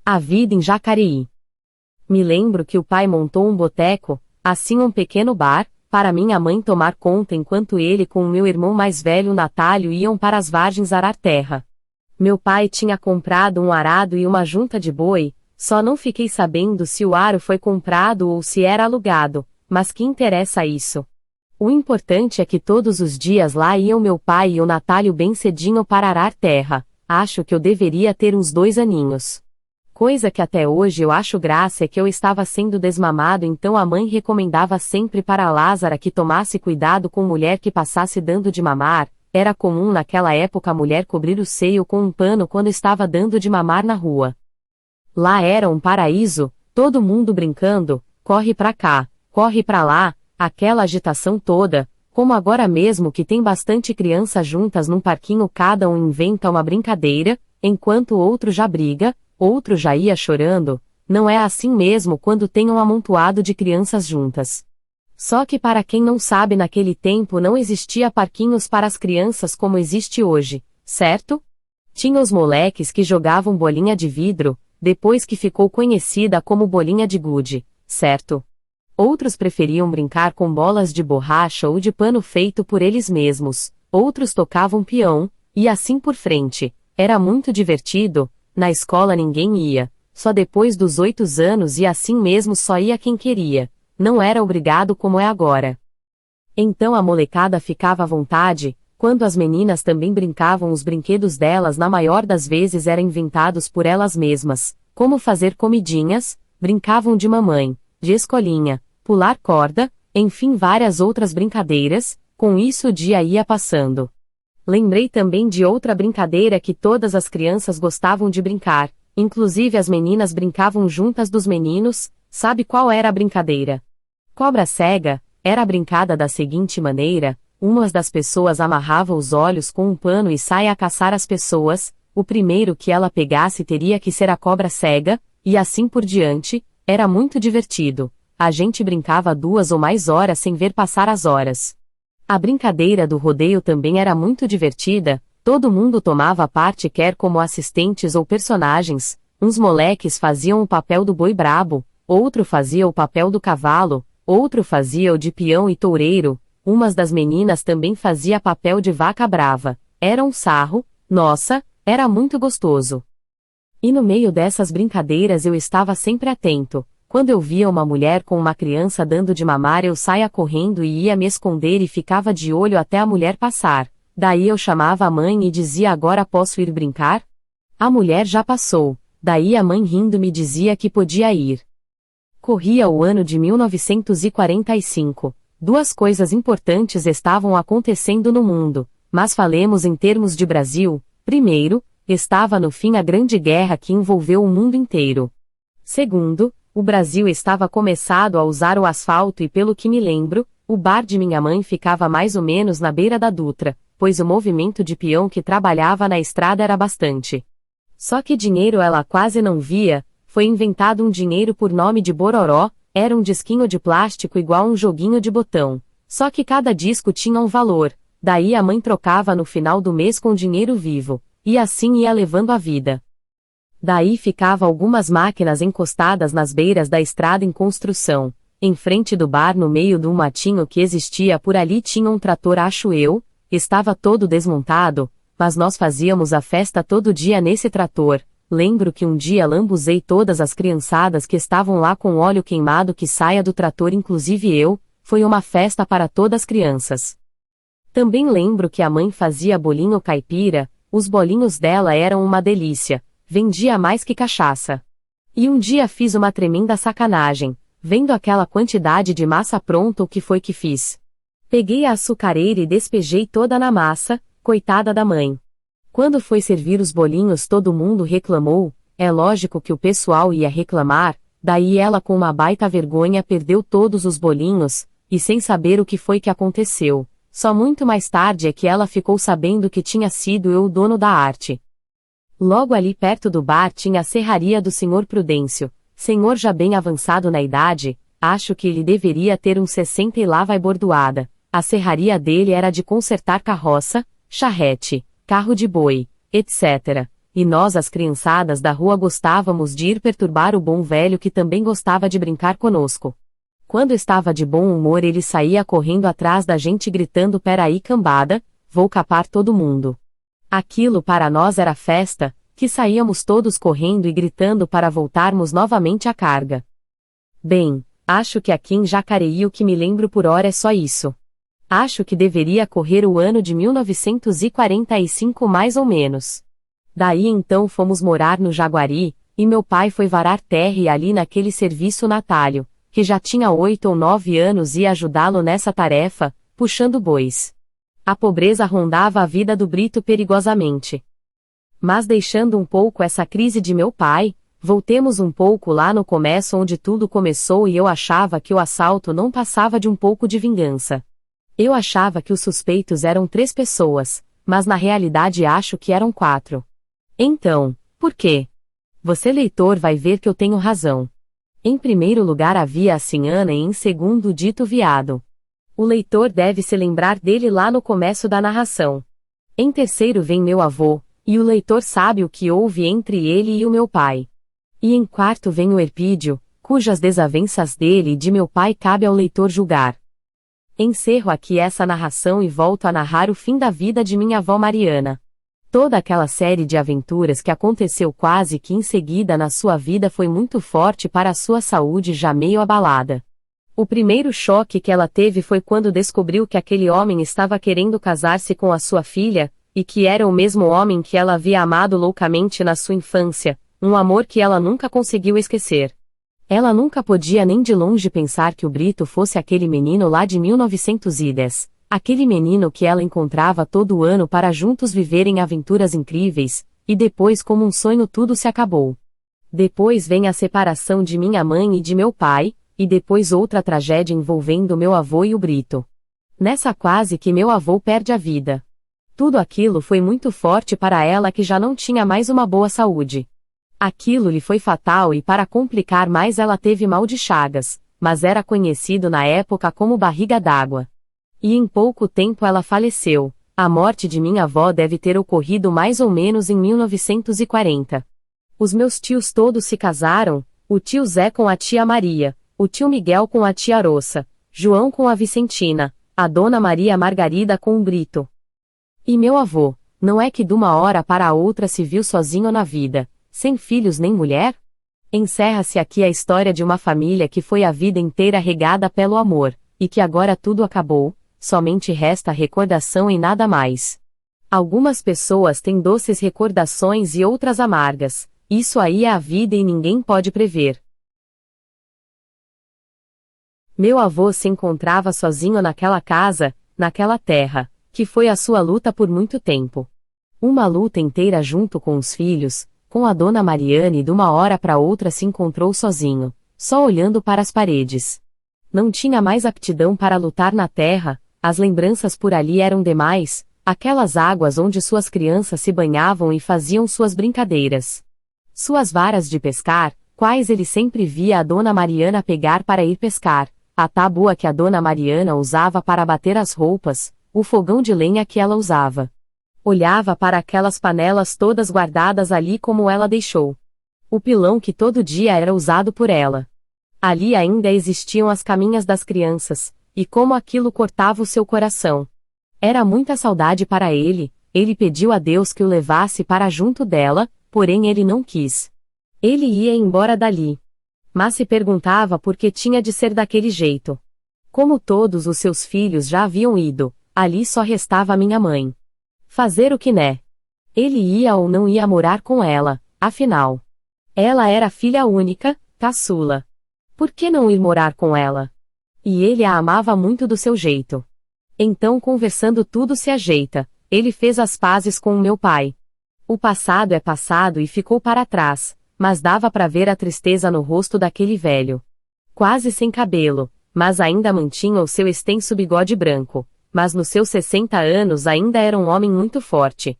A vida em Jacareí. Me lembro que o pai montou um boteco, assim um pequeno bar, para minha mãe tomar conta enquanto ele com o meu irmão mais velho Natálio iam para as vargens arar terra. Meu pai tinha comprado um arado e uma junta de boi, só não fiquei sabendo se o aro foi comprado ou se era alugado, mas que interessa isso? O importante é que todos os dias lá iam meu pai e o Natálio bem cedinho para arar terra. Acho que eu deveria ter uns 2 aninhos. Coisa que até hoje eu acho graça é que eu estava sendo desmamado, então a mãe recomendava sempre para a Lázara que tomasse cuidado com mulher que passasse dando de mamar. Era comum naquela época a mulher cobrir o seio com um pano quando estava dando de mamar na rua. Lá era um paraíso, todo mundo brincando, corre pra cá, corre pra lá, aquela agitação toda, como agora mesmo que tem bastante criança juntas num parquinho, cada um inventa uma brincadeira, enquanto o outro já briga, outro já ia chorando. Não é assim mesmo quando tem um amontoado de crianças juntas. Só que para quem não sabe, naquele tempo não existia parquinhos para as crianças como existe hoje, certo? Tinha os moleques que jogavam bolinha de vidro, depois que ficou conhecida como bolinha de gude, certo? Outros preferiam brincar com bolas de borracha ou de pano feito por eles mesmos, outros tocavam peão, e assim por frente. Era muito divertido. Na escola ninguém ia, só depois dos 8 anos, e assim mesmo só ia quem queria, não era obrigado como é agora. Então a molecada ficava à vontade, quando as meninas também brincavam, os brinquedos delas na maior das vezes eram inventados por elas mesmas, como fazer comidinhas, brincavam de mamãe, de escolinha, pular corda, enfim várias outras brincadeiras, com isso o dia ia passando. Lembrei também de outra brincadeira que todas as crianças gostavam de brincar, inclusive as meninas brincavam juntas dos meninos. Sabe qual era a brincadeira? Cobra cega. Era brincada da seguinte maneira: umas das pessoas amarrava os olhos com um pano e saia a caçar as pessoas, o primeiro que ela pegasse teria que ser a cobra cega, e assim por diante. Era muito divertido. A gente brincava 2 ou mais horas sem ver passar as horas. A brincadeira do rodeio também era muito divertida, todo mundo tomava parte, quer como assistentes ou personagens. Uns moleques faziam o papel do boi brabo, outro fazia o papel do cavalo, outro fazia o de peão e toureiro, umas das meninas também fazia papel de vaca brava. Era um sarro, nossa, era muito gostoso. E no meio dessas brincadeiras eu estava sempre atento. Quando eu via uma mulher com uma criança dando de mamar, eu saía correndo e ia me esconder e ficava de olho até a mulher passar. Daí eu chamava a mãe e dizia: agora posso ir brincar? A mulher já passou. Daí a mãe rindo me dizia que podia ir. Corria o ano de 1945. 2 coisas importantes estavam acontecendo no mundo, mas falemos em termos de Brasil. Primeiro, estava no fim a Grande Guerra que envolveu o mundo inteiro. Segundo, o Brasil estava começado a usar o asfalto e, pelo que me lembro, o bar de minha mãe ficava mais ou menos na beira da Dutra, pois o movimento de peão que trabalhava na estrada era bastante. Só que dinheiro ela quase não via. Foi inventado um dinheiro por nome de bororó, era um disquinho de plástico igual um joguinho de botão. Só que cada disco tinha um valor, daí a mãe trocava no final do mês com dinheiro vivo, e assim ia levando a vida. Daí ficava algumas máquinas encostadas nas beiras da estrada em construção. Em frente do bar, no meio de um matinho que existia por ali, tinha um trator, acho eu. Estava todo desmontado, mas nós fazíamos a festa todo dia nesse trator. Lembro que um dia lambuzei todas as criançadas que estavam lá com óleo queimado que saía do trator, inclusive eu. Foi uma festa para todas as crianças. Também lembro que a mãe fazia bolinho caipira. Os bolinhos dela eram uma delícia. Vendia mais que cachaça. E um dia fiz uma tremenda sacanagem. Vendo aquela quantidade de massa pronta, o que foi que fiz? Peguei a açucareira e despejei toda na massa, coitada da mãe. Quando foi servir os bolinhos, todo mundo reclamou. É lógico que o pessoal ia reclamar. Daí ela, com uma baita vergonha, perdeu todos os bolinhos, e sem saber o que foi que aconteceu. Só muito mais tarde é que ela ficou sabendo que tinha sido eu o dono da arte. Logo ali perto do bar tinha a serraria do Sr. Prudêncio, senhor já bem avançado na idade, acho que ele deveria ter uns 60 e lá vai bordoada. A serraria dele era de consertar carroça, charrete, carro de boi, etc. e nós as criançadas da rua gostávamos de ir perturbar o bom velho que também gostava de brincar conosco. Quando estava de bom humor ele saía correndo atrás da gente gritando: "Peraí, cambada, vou capar todo mundo." Aquilo para nós era festa, que saíamos todos correndo e gritando para voltarmos novamente à carga. Bem, acho que aqui em Jacareí o que me lembro por hora é só isso. Acho que deveria correr o ano de 1945 mais ou menos. Daí então fomos morar no Jaguari, e meu pai foi varar terra e ali naquele serviço Natálio, que já tinha 8 ou 9 anos, ia ajudá-lo nessa tarefa, puxando bois. A pobreza rondava a vida do Brito perigosamente. Mas deixando um pouco essa crise de meu pai, voltemos um pouco lá no começo onde tudo começou e eu achava que o assalto não passava de um pouco de vingança. Eu achava que os suspeitos eram 3 pessoas, mas na realidade acho que eram 4. Então, por quê? Você, leitor, vai ver que eu tenho razão. Em primeiro lugar havia a Sinhana e em segundo o dito Viado. O leitor deve se lembrar dele lá no começo da narração. Em terceiro vem meu avô, e o leitor sabe o que houve entre ele e o meu pai. E em quarto vem o Erpídio, cujas desavenças dele e de meu pai cabe ao leitor julgar. Encerro aqui essa narração e volto a narrar o fim da vida de minha avó Mariana. Toda aquela série de aventuras que aconteceu quase que em seguida na sua vida foi muito forte para a sua saúde já meio abalada. O primeiro choque que ela teve foi quando descobriu que aquele homem estava querendo casar-se com a sua filha, e que era o mesmo homem que ela havia amado loucamente na sua infância, um amor que ela nunca conseguiu esquecer. Ela nunca podia nem de longe pensar que o Brito fosse aquele menino lá de 1910. Aquele menino que ela encontrava todo ano para juntos viverem aventuras incríveis, e depois como um sonho tudo se acabou. Depois vem a separação de minha mãe e de meu pai, e depois outra tragédia envolvendo meu avô e o Brito. Nessa quase que meu avô perde a vida. Tudo aquilo foi muito forte para ela que já não tinha mais uma boa saúde. Aquilo lhe foi fatal e para complicar mais ela teve mal de Chagas, mas era conhecido na época como barriga d'água. E em pouco tempo ela faleceu. A morte de minha avó deve ter ocorrido mais ou menos em 1940. Os meus tios todos se casaram, o tio Zé com a tia Maria, o tio Miguel com a tia Roça, João com a Vicentina, a dona Maria Margarida com o Brito. E meu avô, não é que de uma hora para a outra se viu sozinho na vida, sem filhos nem mulher? Encerra-se aqui a história de uma família que foi a vida inteira regada pelo amor, e que agora tudo acabou. Somente resta a recordação e nada mais. Algumas pessoas têm doces recordações e outras amargas, isso aí é a vida e ninguém pode prever. Meu avô se encontrava sozinho naquela casa, naquela terra, que foi a sua luta por muito tempo. Uma luta inteira junto com os filhos, com a dona Mariana e de uma hora para outra se encontrou sozinho, só olhando para as paredes. Não tinha mais aptidão para lutar na terra. As lembranças por ali eram demais, aquelas águas onde suas crianças se banhavam e faziam suas brincadeiras. Suas varas de pescar, quais ele sempre via a dona Mariana pegar para ir pescar, a tábua que a dona Mariana usava para bater as roupas, o fogão de lenha que ela usava. Olhava para aquelas panelas todas guardadas ali como ela deixou. O pilão que todo dia era usado por ela. Ali ainda existiam as caminhas das crianças. E como aquilo cortava o seu coração. Era muita saudade para ele pediu a Deus que o levasse para junto dela, porém ele não quis. Ele ia embora dali. Mas se perguntava por que tinha de ser daquele jeito. Como todos os seus filhos já haviam ido, ali só restava minha mãe. Fazer o que né? Ele ia ou não ia morar com ela, afinal. Ela era filha única, caçula. Por que não ir morar com ela? E ele a amava muito do seu jeito. Então conversando tudo se ajeita, ele fez as pazes com o meu pai. O passado é passado e ficou para trás, mas dava para ver a tristeza no rosto daquele velho. Quase sem cabelo, mas ainda mantinha o seu extenso bigode branco, mas nos seus 60 anos ainda era um homem muito forte.